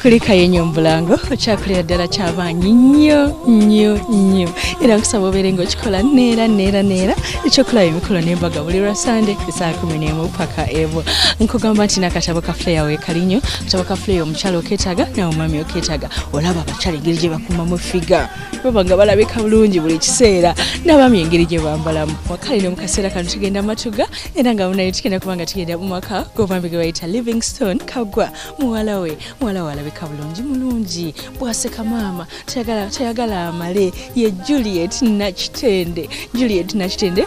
kulika yenyomblango okyakulira ddala kyabanyi nnyo era nkusaba obeere ng'okikola neera ekyokulaba emikolo n'embaga buli lwa Sande saa 11 paka ebo nkugamba nti nakatabo ka Flea weekalinyo katabo ka Flea omukyalo okeetaaga nawe omwami okeetaaga olaba abakyala engeri gye bakumamu figa baba nga balabika bulungi buli kiseera n'abaami engeri gye bambalamu wakale ne mu kaseera kano tugenda Matuga era nga munayo tugenda kubanga tugenda mu maka g'omwami gwe bayita Livingstone Kaggwa muwala we alabika bulungi bwaseka maama tayagala amale ye Juliet Nakitende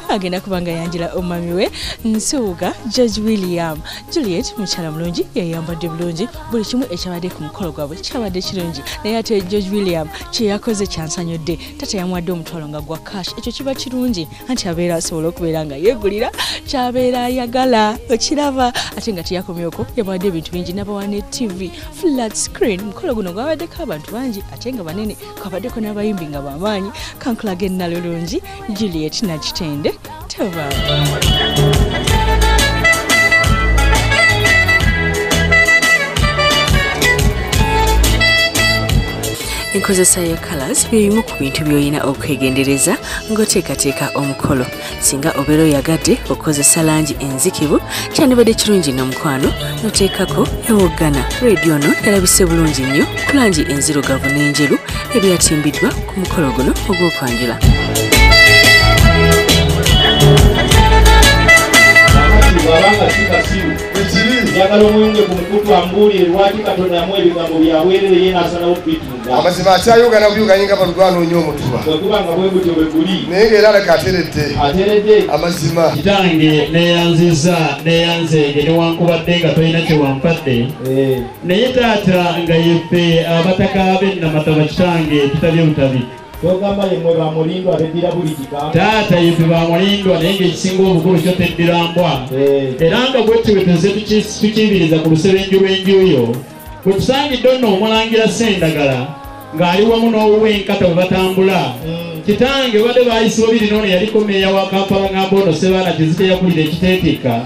agenda kubanga yanjira omwami we Nsuuga George William Juliet mukyala mulungi yayambadde bulungi buli kimu ekyabadde ku mukolo gwabwe kyabadde kirungi naye ate George William kye yakoze kyansanyudde tata yamwadde omutwalo nga gwa cash ekyo kiba kirungi anti abeera asobola okubeera nga yeegulira kyabeera ayagala okiraba ate nga teyakomyeko yamwadde ebintu bingi n'abawane TV flat screen mukolo guno gwabaddeko abantu bangi ate nga banene kwabaddeko n'abayimbi nga bamaanyi kankulaga ennalulungi Juliet Nakitende tova enkozesa ya colors byebimu ku bintu by'olina okwegendereza ng'oteekateeka omukolo singa obeera oyagadde okozesa langi enzikivu kyandibadde kirungi n'omukwano n'oteekako ewoggana radio no yalabise bulungi nnyo ku langi enzirugavu n'enjeru ebyatimbiddwa ku mukolo guno ogw'okwanjula njagala omuyunge ku mukutu ambuulire lwaki Katonda yamuwa ebigambo byabwerere ye n'asalawo okubitunga amazima akyayogana buyuganye nga balugwanoonya omutuba bwekubanga bwe gutyo bwe guli naye ng'era aleka ateredde amazima kitange neyanzege newankubadde nga tolina kyewampadde naye taata nga yeffe abataka b'ennamataba kitange tutabye butabi togamba yemmwe bamulindwa teddira buli kigambo taata yeffe bamulindwa naye ng'ekisinga obukulu kyo teddira mbwa era nga bwetubeteze tukiyimiriza ku lusebenju lw'enjuuyo bwe tusangidde nno omulangira Sendagala ng'ali wamu n'owenkata bwe batambula kitange badde bayisibo biri noono yaliko meeya wa Kampala ng'amba ono Sebaana Kizito yakulira ekiteetika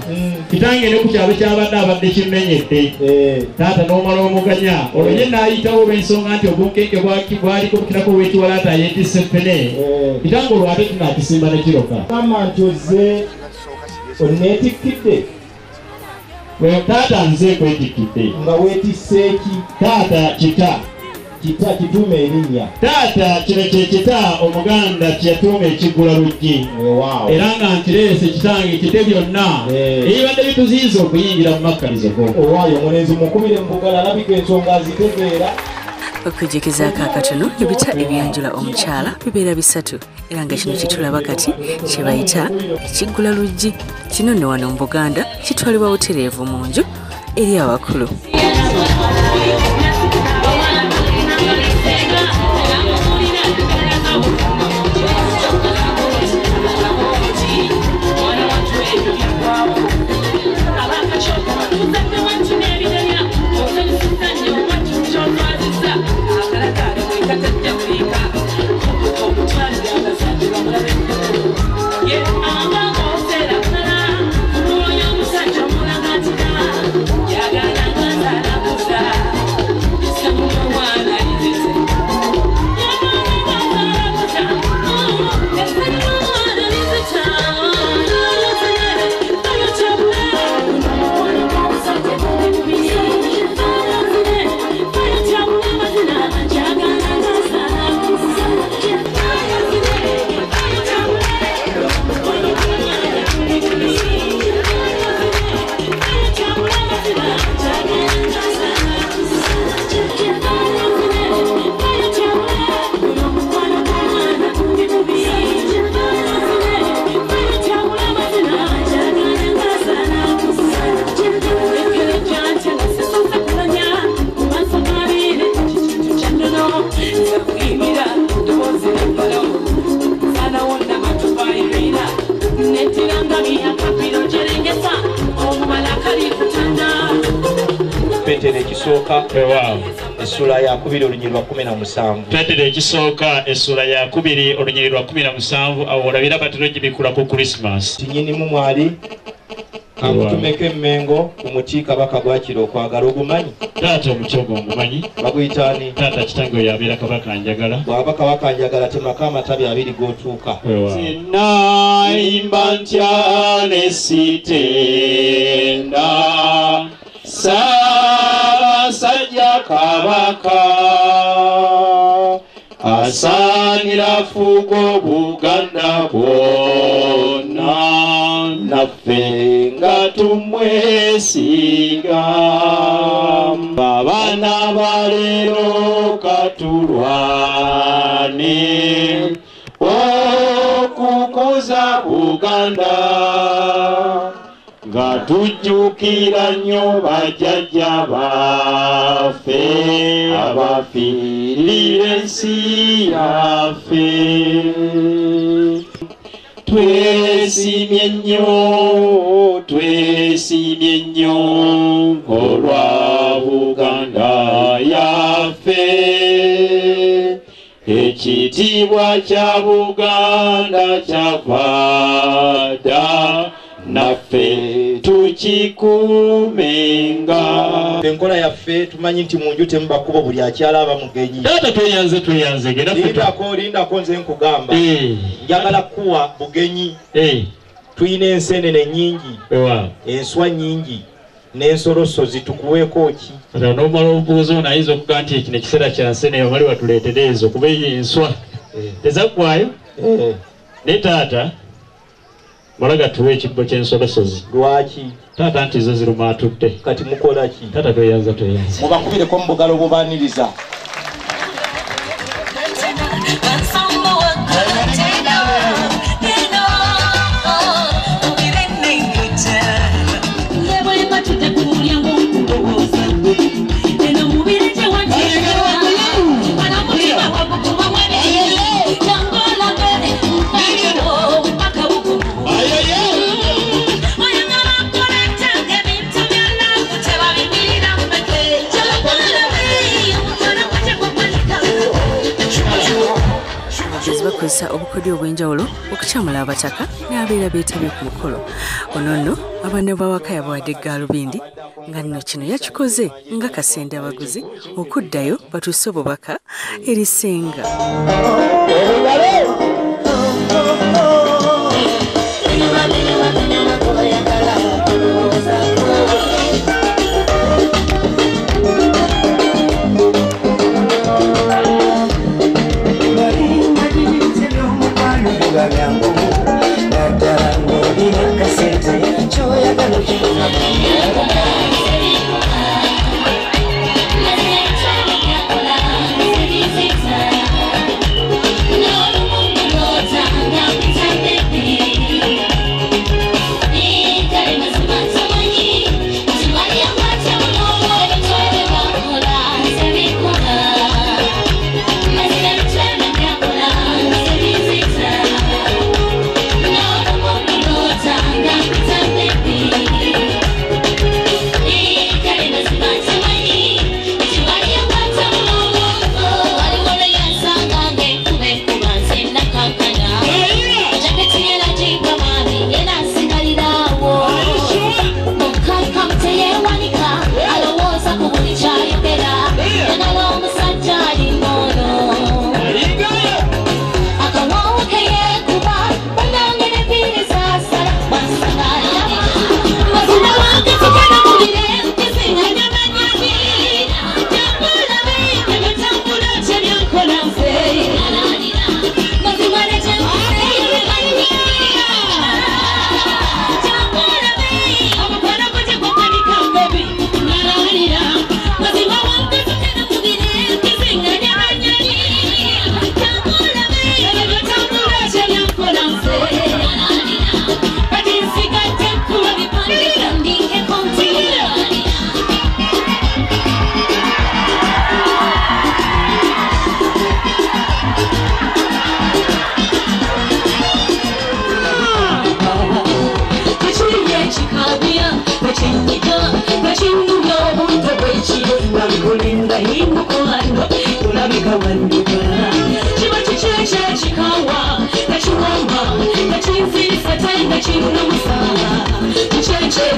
kitange ne ku kyalo kyabadde abadde kimenyedde taata n'omala omuganya olwo ye n'ayitawo olw'ensonga nti obunkenke bwaliko bukirako ow'ekiwalaata yeetisse ffene kitange olwo ate tunaakisimba ne kiroka kama nti ozze onneetikkidde taata nze kwetikkidde nga weetisse eki taata kita kituuma erinnya taata kino kye kita omuganda kyeyatuuma ekiggula luggi era nga nkireese kitange kite byonna ebibadde bituziyiza okuyingira mu makkalizo go owaayo omulenzi mukubire mu bugala alabika ensonga azitegeera okujjukizaako akatono ebita ebyanjula omukyala bibeera 3 era nga kino kyetulaba kati kye bayita ekiggula luggi kino ne wano mu Buganda kitwalibwa butereevu mu nju eri abakulu Petero ekisooka essula ya 2 olunyiri lwa 17 Petero ekisooka essula ya 2 olunyiri lwa 17 awo olabira batiro gibikula ku Christmas tinyinimu mwali Kamutumeke Mengo kumuti kabaka gwakira okwagala ogumanyi. Taata omuchogo omumanyi. Baguyitani. Taata kitange yabeera kabaka njagala. Bwaba kabaka njagala temaka amatabi abiri gotuuka. Sinayimba ntya ne sitenda Ssaabasajja kabaka asaanira fugo Buganda bwonna naffe nga tumwesiga abaana baleero katulwane okukuza Buganda nga tujjukira nnyo bajjajja baffe abafiirira ensi yaffe twesimye nnyo olwa Buganda yaffe ekitiibwa kya Buganda kyava dda naffe tukikuumenga enkola yaffe tumanyi nti munju temubakubo buli akyala aba mugenyi. Taata tweyanze lindako nze nkugamba njagala kuwa bugenyi. Tuyina enseenene nnyingi enswa nnyingi n'ensoloso zitukuweeko ki n'omala obuuzo nayinza okuga nti ekino ekiseera kya nseenene omali watuleetera ezo kuba eyo enswa tezaggwayo naye taata Mulaga tuwe ekibbo ky'ensolosozi. Lwaki? Taata nti zo ziruma atudde. Kati mukola ki? Taata tweyanza. Mubakubireko mu bugalo bubaaniriza. bakozesa obukodyo obw'enjawulo okukyamula abataka n'abeera beetabye ku mukolo. Ono nno abaana b'awaka yabawadde gaalubindi nga nno kino yakikoze nga kasende abaguzi okuddayo batuuse obubaka eri ssenga.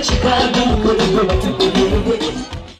Chicago,